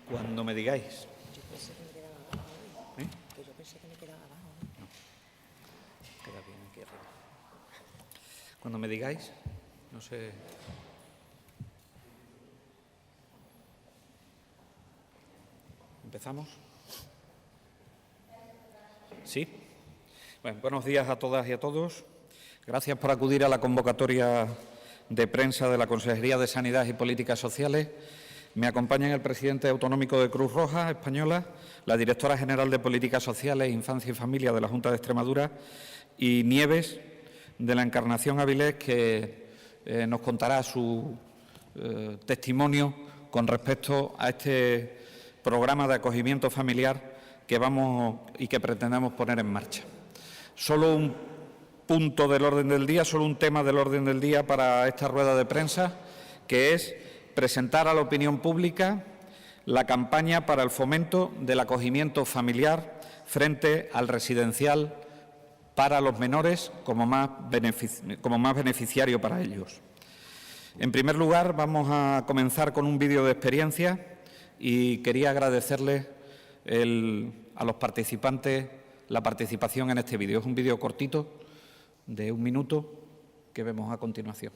Cuando me digáis. Yo pensé que me quedaba abajo hoy. ¿Eh? Que yo pensé que me quedaba abajo hoy. Queda bien aquí arriba. Cuando me digáis, no sé. ¿Empezamos? ¿Sí? Bueno, buenos días a todas y a todos. Gracias por acudir a la convocatoria de prensa de la Consejería de Sanidad y Políticas Sociales. Me acompañan el presidente autonómico de Cruz Roja Española, la directora general de Políticas Sociales, Infancia y Familia de la Junta de Extremadura y Nieves, de la Encarnación Avilés, que nos contará su testimonio con respecto a este programa de acogimiento familiar que vamos y que pretendemos poner en marcha. Solo un punto del orden del día, solo un tema del orden del día para esta rueda de prensa, que es presentar a la opinión pública la campaña para el fomento del acogimiento familiar frente al residencial para los menores como más beneficiario para ellos. En primer lugar, vamos a comenzar con un vídeo de experiencia y quería agradecerles a los participantes la participación en este vídeo. Es un vídeo cortito de 1 minuto que vemos a continuación.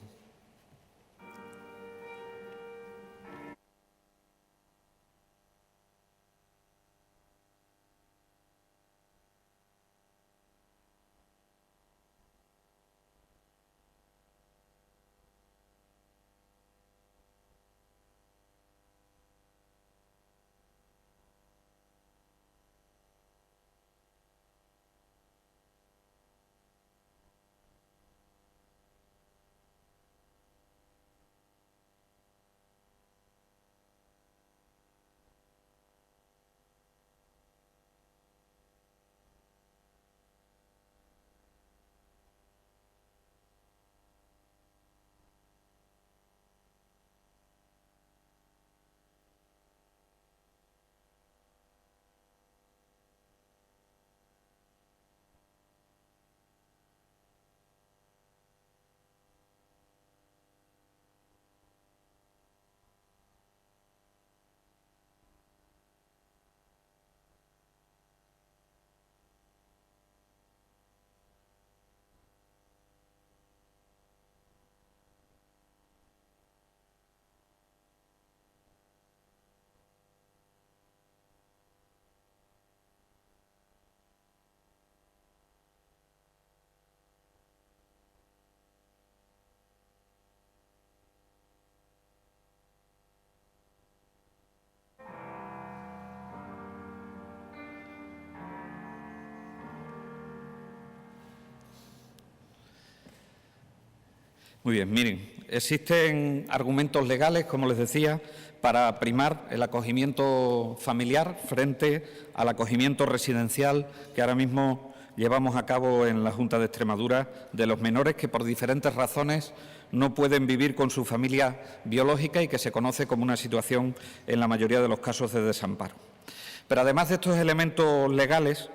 Muy bien, miren, existen argumentos legales, como les decía, para primar el acogimiento familiar frente al acogimiento residencial que ahora mismo llevamos a cabo en la Junta de Extremadura de los menores que por diferentes razones no pueden vivir con su familia biológica y que se conoce como una situación en la mayoría de los casos de desamparo. Pero además de estos elementos legales,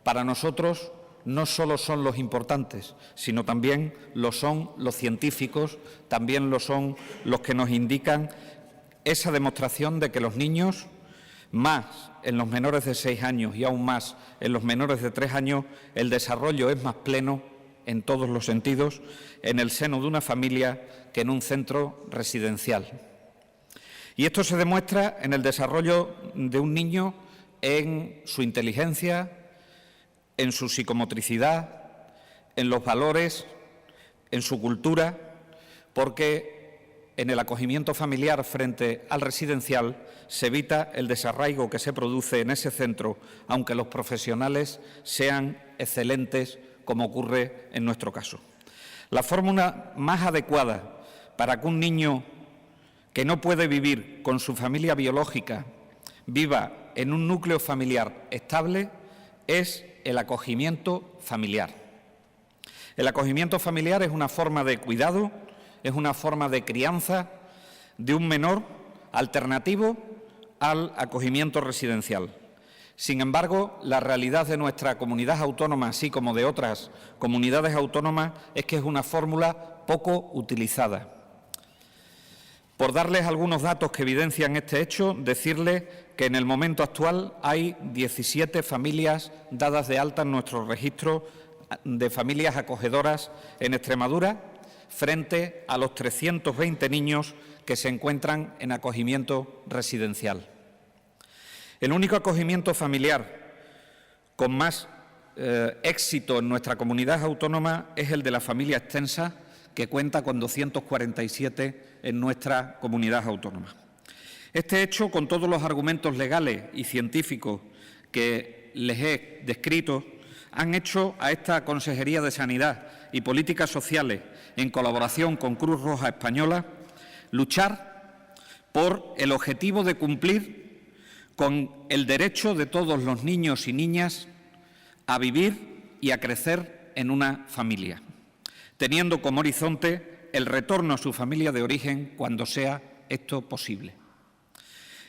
para nosotros no solo son los importantes, sino también lo son los científicos, también lo son los que nos indican esa demostración de que los niños, más en los menores de 6 años y aún más en los menores de 3 años, el desarrollo es más pleno en todos los sentidos en el seno de una familia que en un centro residencial. Y esto se demuestra en el desarrollo de un niño en su inteligencia, en su psicomotricidad, en los valores, en su cultura, porque en el acogimiento familiar frente al residencial se evita el desarraigo que se produce en ese centro, aunque los profesionales sean excelentes, como ocurre en nuestro caso. La fórmula más adecuada para que un niño que no puede vivir con su familia biológica viva en un núcleo familiar estable es el acogimiento familiar. El acogimiento familiar es una forma de cuidado, es una forma de crianza de un menor alternativo al acogimiento residencial. Sin embargo, la realidad de nuestra comunidad autónoma, así como de otras comunidades autónomas, es que es una fórmula poco utilizada. Por darles algunos datos que evidencian este hecho, decirles que en el momento actual hay 17 familias dadas de alta en nuestro registro de familias acogedoras en Extremadura, frente a los 320 niños que se encuentran en acogimiento residencial. El único acogimiento familiar con más éxito en nuestra comunidad autónoma es el de la familia extensa, que cuenta con 247 en nuestra comunidad autónoma. Este hecho, con todos los argumentos legales y científicos que les he descrito, han hecho a esta Consejería de Sanidad y Políticas Sociales, en colaboración con Cruz Roja Española, luchar por el objetivo de cumplir con el derecho de todos los niños y niñas a vivir y a crecer en una familia, teniendo como horizonte el retorno a su familia de origen cuando sea esto posible.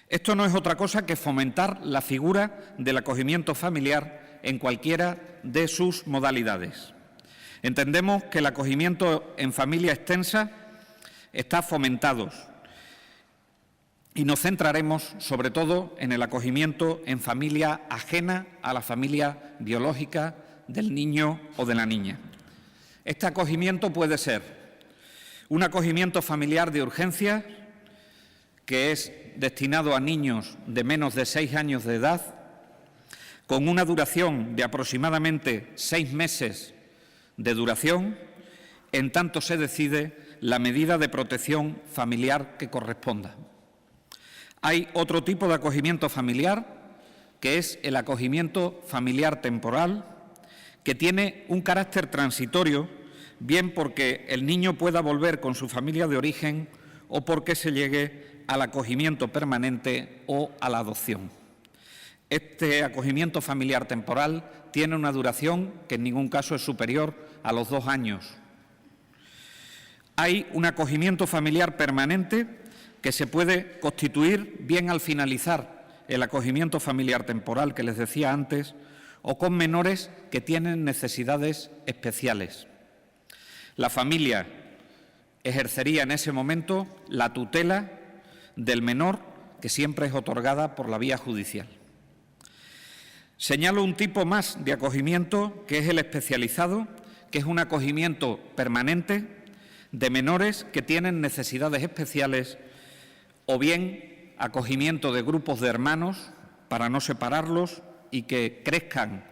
Esto no es otra cosa que fomentar la figura del acogimiento familiar en cualquiera de sus modalidades. Entendemos que el acogimiento en familia extensa está fomentado y nos centraremos sobre todo en el acogimiento en familia ajena a la familia biológica del niño o de la niña. Este acogimiento puede ser un acogimiento familiar de urgencia, que es destinado a niños de menos de 6 años de edad, con una duración de aproximadamente 6 meses de duración, en tanto se decide la medida de protección familiar que corresponda. Hay otro tipo de acogimiento familiar, que es el acogimiento familiar temporal, que tiene un carácter transitorio, bien porque el niño pueda volver con su familia de origen o porque se llegue al acogimiento permanente o a la adopción. Este acogimiento familiar temporal tiene una duración que en ningún caso es superior a los 2 años. Hay un acogimiento familiar permanente que se puede constituir bien al finalizar el acogimiento familiar temporal que les decía antes, o con menores que tienen necesidades especiales. La familia ejercería en ese momento la tutela del menor, que siempre es otorgada por la vía judicial. Señalo un tipo más de acogimiento, que es el especializado, que es un acogimiento permanente de menores que tienen necesidades especiales, o bien acogimiento de grupos de hermanos para no separarlos y que crezcan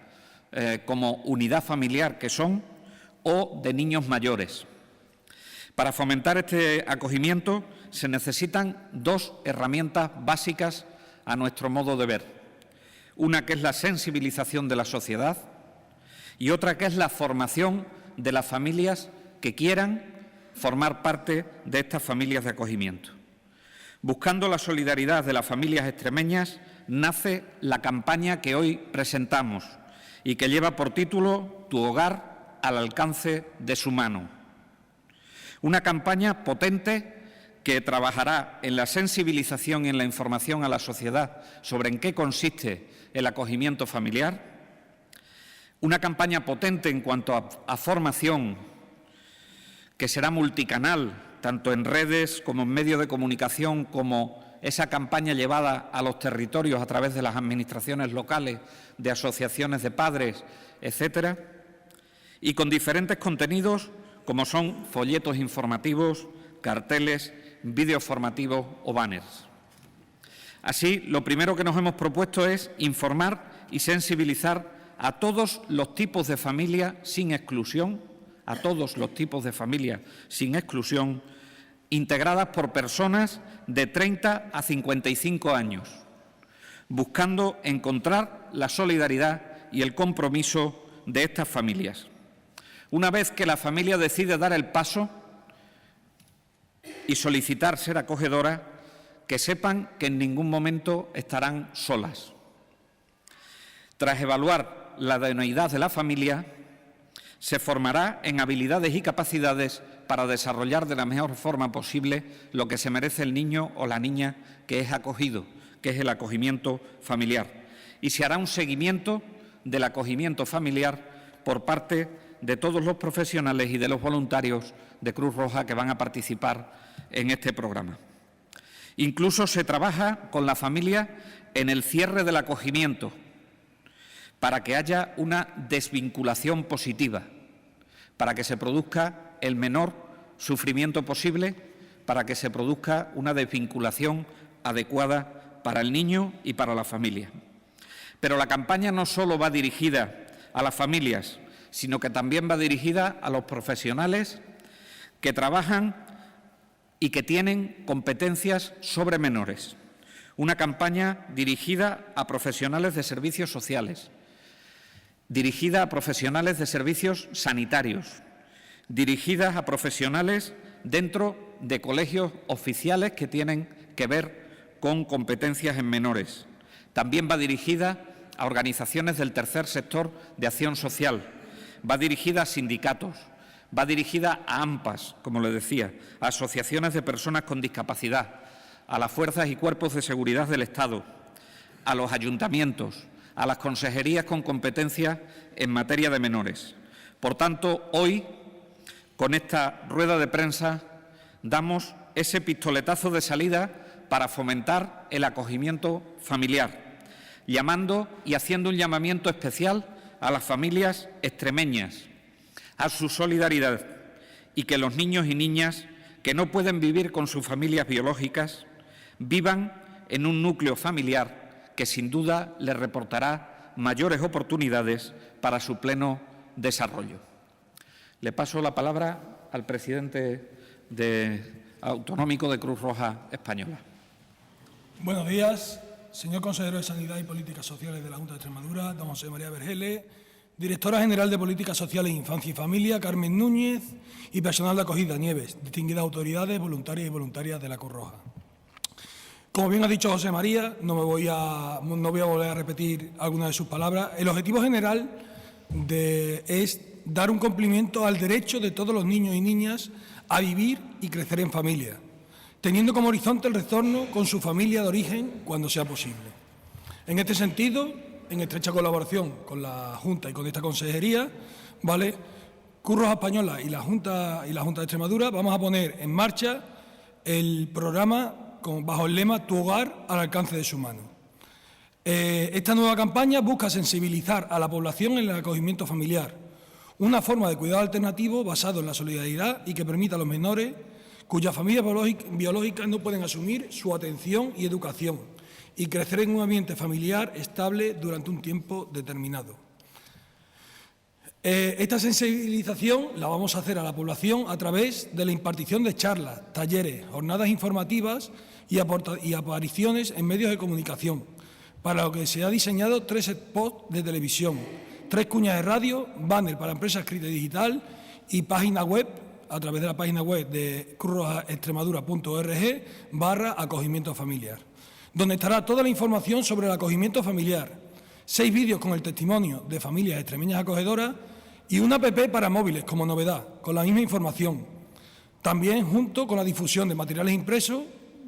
como unidad familiar que son, o de niños mayores. Para fomentar este acogimiento se necesitan 2 herramientas básicas a nuestro modo de ver. Una que es la sensibilización de la sociedad y otra que es la formación de las familias que quieran formar parte de estas familias de acogimiento. Buscando la solidaridad de las familias extremeñas, nace la campaña que hoy presentamos y que lleva por título Tu hogar al alcance de su mano. Una campaña potente que trabajará en la sensibilización y en la información a la sociedad sobre en qué consiste el acogimiento familiar. Una campaña potente en cuanto a formación, que será multicanal, tanto en redes como en medios de comunicación, como esa campaña llevada a los territorios a través de las administraciones locales, de asociaciones de padres, etcétera, y con diferentes contenidos como son folletos informativos, carteles, vídeos formativos o banners. Así, lo primero que nos hemos propuesto es informar y sensibilizar a todos los tipos de familia sin exclusión, integradas por personas de 30 a 55 años, buscando encontrar la solidaridad y el compromiso de estas familias. Una vez que la familia decide dar el paso y solicitar ser acogedora, que sepan que en ningún momento estarán solas. Tras evaluar la idoneidad de la familia, se formará en habilidades y capacidades para desarrollar de la mejor forma posible lo que se merece el niño o la niña que es acogido, que es el acogimiento familiar. Y se hará un seguimiento del acogimiento familiar por parte de todos los profesionales y de los voluntarios de Cruz Roja que van a participar en este programa. Incluso se trabaja con la familia en el cierre del acogimiento para que haya una desvinculación positiva, para que se produzca el menor sufrimiento posible, para que se produzca una desvinculación adecuada para el niño y para la familia. Pero la campaña no solo va dirigida a las familias, sino que también va dirigida a los profesionales que trabajan y que tienen competencias sobre menores. Una campaña dirigida a profesionales de servicios sociales, dirigida a profesionales de servicios sanitarios, dirigida a profesionales dentro de colegios oficiales que tienen que ver con competencias en menores. También va dirigida a organizaciones del tercer sector de acción social, va dirigida a sindicatos, va dirigida a AMPAs, como le decía, a asociaciones de personas con discapacidad, a las fuerzas y cuerpos de seguridad del Estado, a los ayuntamientos, a las consejerías con competencias en materia de menores. Por tanto, hoy, con esta rueda de prensa, damos ese pistoletazo de salida para fomentar el acogimiento familiar, llamando y haciendo un llamamiento especial a las familias extremeñas, a su solidaridad, y que los niños y niñas que no pueden vivir con sus familias biológicas vivan en un núcleo familiar que sin duda les reportará mayores oportunidades para su pleno desarrollo. Le paso la palabra al presidente autonómico de Cruz Roja Española. Buenos días, señor consejero de Sanidad y Políticas Sociales de la Junta de Extremadura, don José María Vergeles, directora general de Políticas Sociales, Infancia y Familia, Carmen Núñez, y personal de acogida, Nieves, distinguidas autoridades, voluntarias y voluntarias de la Cruz Roja. Como bien ha dicho José María, no voy a volver a repetir algunas de sus palabras. El objetivo general es dar un cumplimiento al derecho de todos los niños y niñas a vivir y crecer en familia, teniendo como horizonte el retorno con su familia de origen cuando sea posible. En este sentido, en estrecha colaboración con la Junta y con esta consejería, Cruz Roja Española y la Junta de Extremadura vamos a poner en marcha el programa bajo el lema Tu hogar al alcance de su mano. Esta nueva campaña busca sensibilizar a la población en el acogimiento familiar, una forma de cuidado alternativo basado en la solidaridad y que permita a los menores cuyas familias biológicas no pueden asumir su atención y educación y crecer en un ambiente familiar estable durante un tiempo determinado. Esta sensibilización la vamos a hacer a la población a través de la impartición de charlas, talleres, jornadas informativas y apariciones en medios de comunicación, para lo que se ha diseñado 3 spots de televisión, 3 cuñas de radio, banner para empresa escrita y digital y página web, a través de la página web de cruzrojaextremadura.org/acogimiento familiar, donde estará toda la información sobre el acogimiento familiar, 6 vídeos con el testimonio de familias extremeñas acogedoras y una app para móviles como novedad, con la misma información. También junto con la difusión de materiales impresos,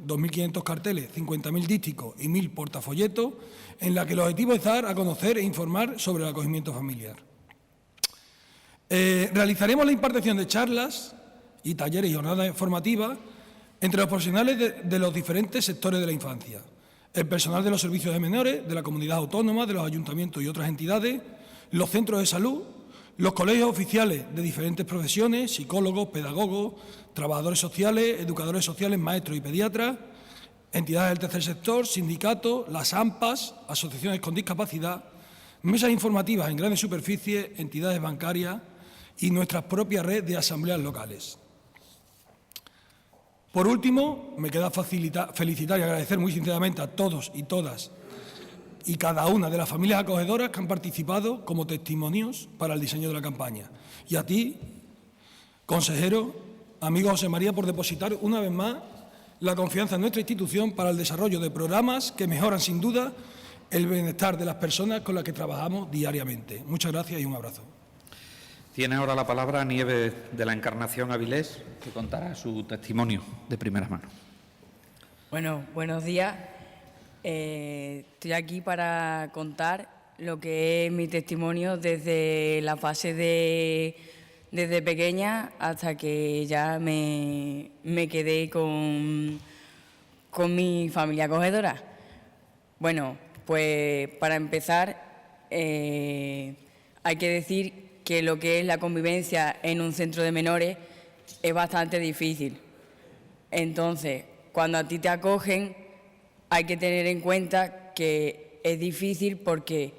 2.500 carteles, 50.000 dísticos y 1.000 portafolletos, en la que el objetivo es dar a conocer e informar sobre el acogimiento familiar. Realizaremos la impartición de charlas y talleres y jornadas formativas entre los profesionales de los diferentes sectores de la infancia, el personal de los servicios de menores, de la comunidad autónoma, de los ayuntamientos y otras entidades, los centros de salud, los colegios oficiales de diferentes profesiones, psicólogos, pedagogos, trabajadores sociales, educadores sociales, maestros y pediatras, entidades del tercer sector, sindicatos, las AMPAs, asociaciones con discapacidad, mesas informativas en grandes superficies, entidades bancarias y nuestra propia red de asambleas locales. Por último, me queda felicitar y agradecer muy sinceramente a todos y todas y cada una de las familias acogedoras que han participado como testimonios para el diseño de la campaña. Y a ti, consejero, amigo José María, por depositar una vez más la confianza en nuestra institución para el desarrollo de programas que mejoran sin duda el bienestar de las personas con las que trabajamos diariamente. Muchas gracias y un abrazo. Tiene ahora la palabra Nieves de la Encarnación Avilés, que contará su testimonio de primera mano. Bueno, buenos días. Estoy aquí para contar lo que es mi testimonio desde la fase desde pequeña hasta que ya me quedé con con mi familia acogedora? Bueno, pues para empezar hay que decir que lo que es la convivencia en un centro de menores es bastante difícil. Entonces, cuando a ti te acogen, hay que tener en cuenta que es difícil porque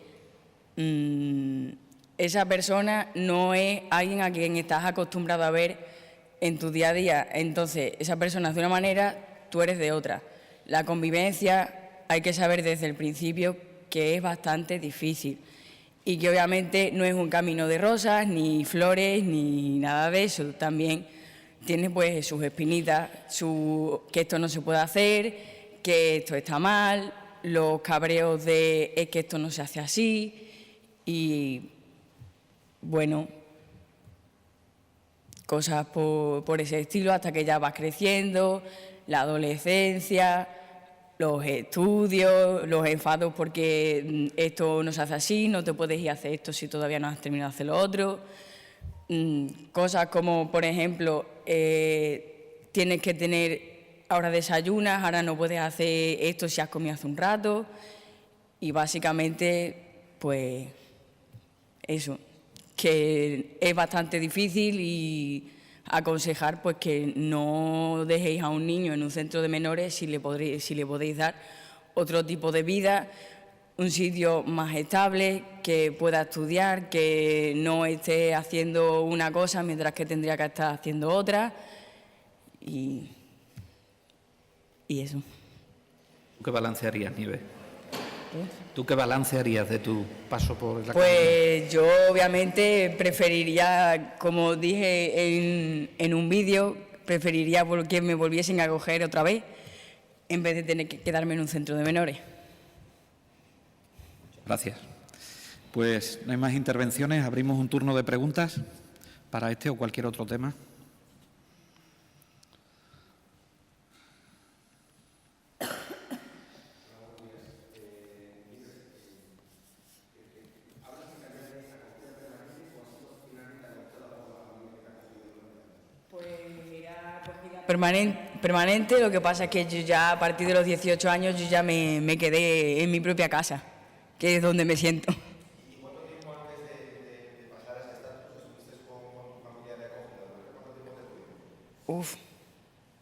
esa persona no es alguien a quien estás acostumbrado a ver en tu día a día. Entonces, esa persona es de una manera, tú eres de otra. La convivencia hay que saber desde el principio que es bastante difícil y que obviamente no es un camino de rosas, ni flores, ni nada de eso. También tiene pues sus espinitas, que esto no se puede hacer, que esto está mal, los cabreos de es que esto no se hace así y, bueno, cosas por ese estilo hasta que ya vas creciendo, la adolescencia, los estudios, los enfados porque esto no se hace así, no te puedes ir a hacer esto si todavía no has terminado de hacer lo otro. Cosas como, por ejemplo, tienes que tener, ahora desayunas, ahora no puedes hacer esto si has comido hace un rato. Y básicamente, pues, eso, que es bastante difícil y aconsejar pues que no dejéis a un niño en un centro de menores si le podéis dar otro tipo de vida, un sitio más estable, que pueda estudiar, que no esté haciendo una cosa mientras que tendría que estar haciendo otra y eso. ¿Qué balance harías, Nieves? ¿Tú qué balance harías de tu paso por la Pues yo obviamente preferiría, como dije en un vídeo, preferiría que me volviesen a acoger otra vez en vez de tener que quedarme en un centro de menores. Gracias. Pues no hay más intervenciones. Abrimos un turno de preguntas para este o cualquier otro tema. Permanente, lo que pasa es que yo ya a partir de los 18 años yo ya me quedé en mi propia casa, que es donde me siento. ¿Y cuánto tiempo antes de pasar a ese estatus estuviste con familia de acogida? ¿Cuánto tiempo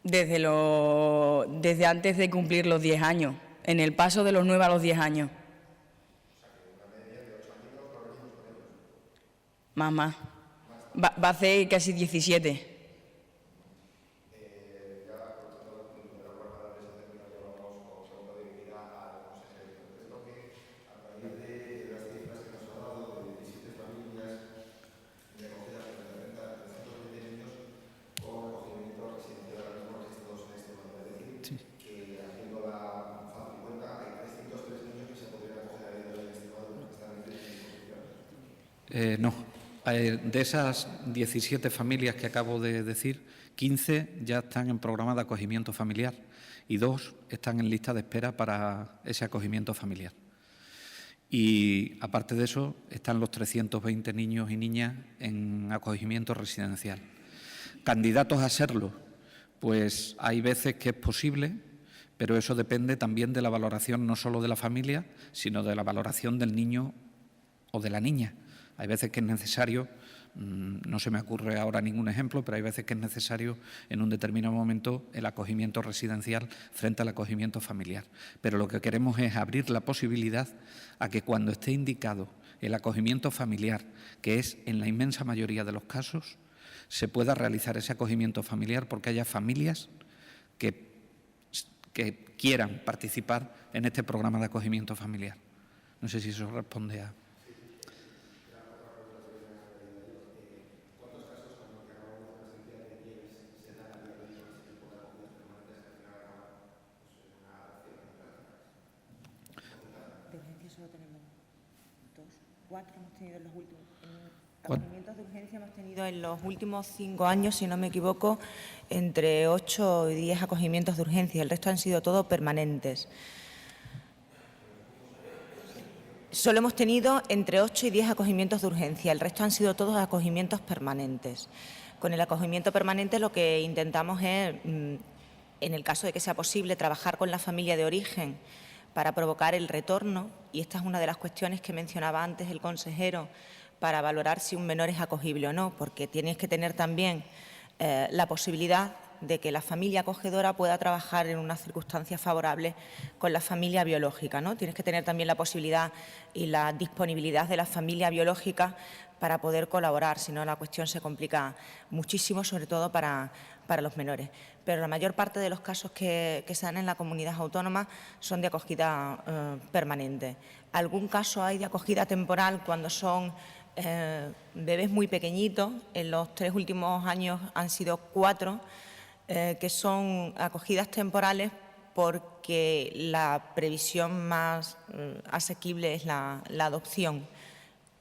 te tuvieron? Desde antes de cumplir los 10 años, en el paso de los 9 a los 10 años. O sea, que una media de 8 años no venimos con ellos. Más. Va a hacer casi 17. No. De esas 17 familias que acabo de decir, 15 ya están en programa de acogimiento familiar y 2 están en lista de espera para ese acogimiento familiar. Y, aparte de eso, están los 320 niños y niñas en acogimiento residencial. ¿Candidatos a serlo? Pues hay veces que es posible, pero eso depende también de la valoración no solo de la familia, sino de la valoración del niño o de la niña. Hay veces que es necesario, no se me ocurre ahora ningún ejemplo, pero hay veces que es necesario en un determinado momento el acogimiento residencial frente al acogimiento familiar. Pero lo que queremos es abrir la posibilidad a que cuando esté indicado el acogimiento familiar, que es en la inmensa mayoría de los casos, se pueda realizar ese acogimiento familiar porque haya familias que quieran participar en este programa de acogimiento familiar. No sé si eso responde a... Acogimientos de urgencia hemos tenido en los últimos 5 años, si no me equivoco, entre 8 y 10 acogimientos de urgencia. El resto han sido todos permanentes. Solo hemos tenido entre 8 y 10 acogimientos de urgencia. El resto han sido todos acogimientos permanentes. Con el acogimiento permanente lo que intentamos es en el caso de que sea posible, trabajar con la familia de origen para provocar el retorno, y esta es una de las cuestiones que mencionaba antes el consejero, para valorar si un menor es acogible o no, porque tienes que tener también la posibilidad de que la familia acogedora pueda trabajar en unas circunstancias favorables con la familia biológica, ¿no? Tienes que tener también la posibilidad y la disponibilidad de la familia biológica para poder colaborar, si no la cuestión se complica muchísimo, sobre todo para los menores. Pero la mayor parte de los casos que se dan en la comunidad autónoma son de acogida permanente. Algún caso hay de acogida temporal cuando son bebés muy pequeñitos. En los 3 últimos años han sido 4, que son acogidas temporales porque la previsión más asequible es la adopción.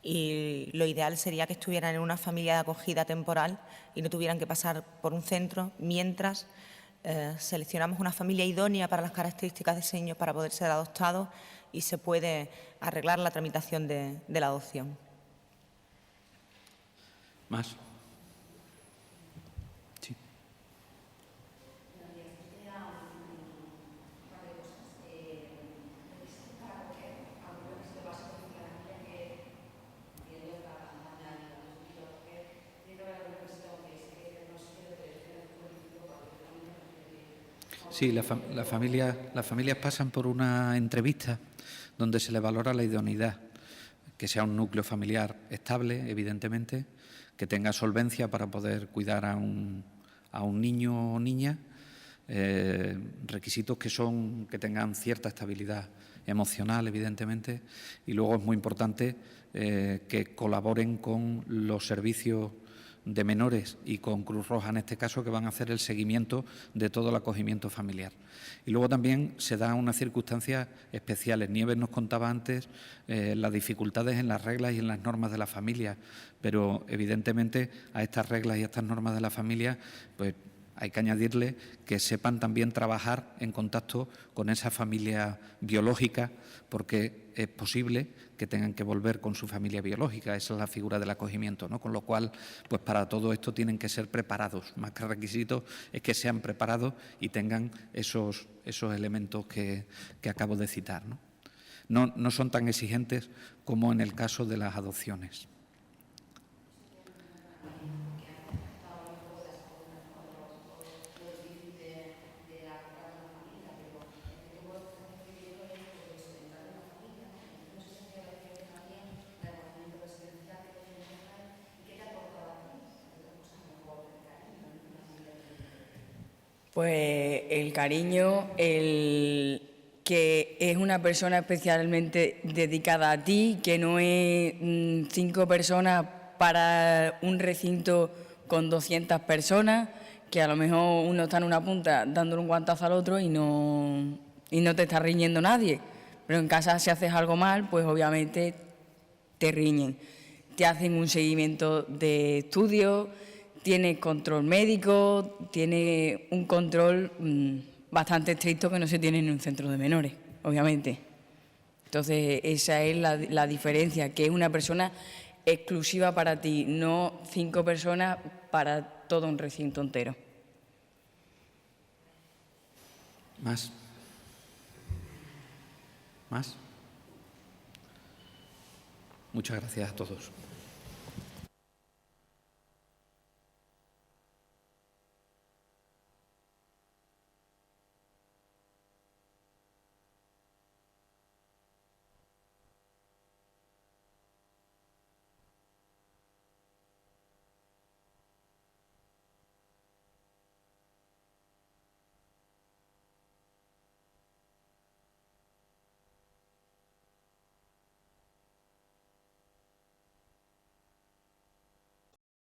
Y lo ideal sería que estuvieran en una familia de acogida temporal y no tuvieran que pasar por un centro mientras seleccionamos una familia idónea para las características de ese niño para poder ser adoptado y se puede arreglar la tramitación de la adopción. ¿Más? Sí. Sí, las familias pasan por una entrevista donde se les valora la idoneidad, que sea un núcleo familiar estable, evidentemente, que tenga solvencia para poder cuidar a un niño o niña, requisitos que tengan cierta estabilidad emocional, evidentemente, y luego es muy importante que colaboren con los servicios de menores y con Cruz Roja en este caso, que van a hacer el seguimiento de todo el acogimiento familiar. Y luego también se dan unas circunstancias especiales. Nieves nos contaba antes las dificultades en las reglas y en las normas de la familia, pero evidentemente a estas reglas y a estas normas de la familia pues hay que añadirle que sepan también trabajar en contacto con esa familia biológica, porque es posible que tengan que volver con su familia biológica. Esa es la figura del acogimiento, ¿no? Con lo cual, pues para todo esto tienen que ser preparados. Más que requisitos es que sean preparados y tengan esos elementos que acabo de citar, ¿no? No son tan exigentes como en el caso de las adopciones. Pues el cariño, el que es una persona especialmente dedicada a ti, que no es 5 personas para un recinto con 200 personas, que a lo mejor uno está en una punta dándole un guantazo al otro y no te está riñendo nadie. Pero en casa, si haces algo mal, pues obviamente te riñen. Te hacen un seguimiento de estudios, tiene control médico, tiene un control bastante estricto que no se tiene en un centro de menores, obviamente. Entonces, esa es la diferencia, que es una persona exclusiva para ti, no 5 personas para todo un recinto entero. ¿Más? ¿Más? Muchas gracias a todos.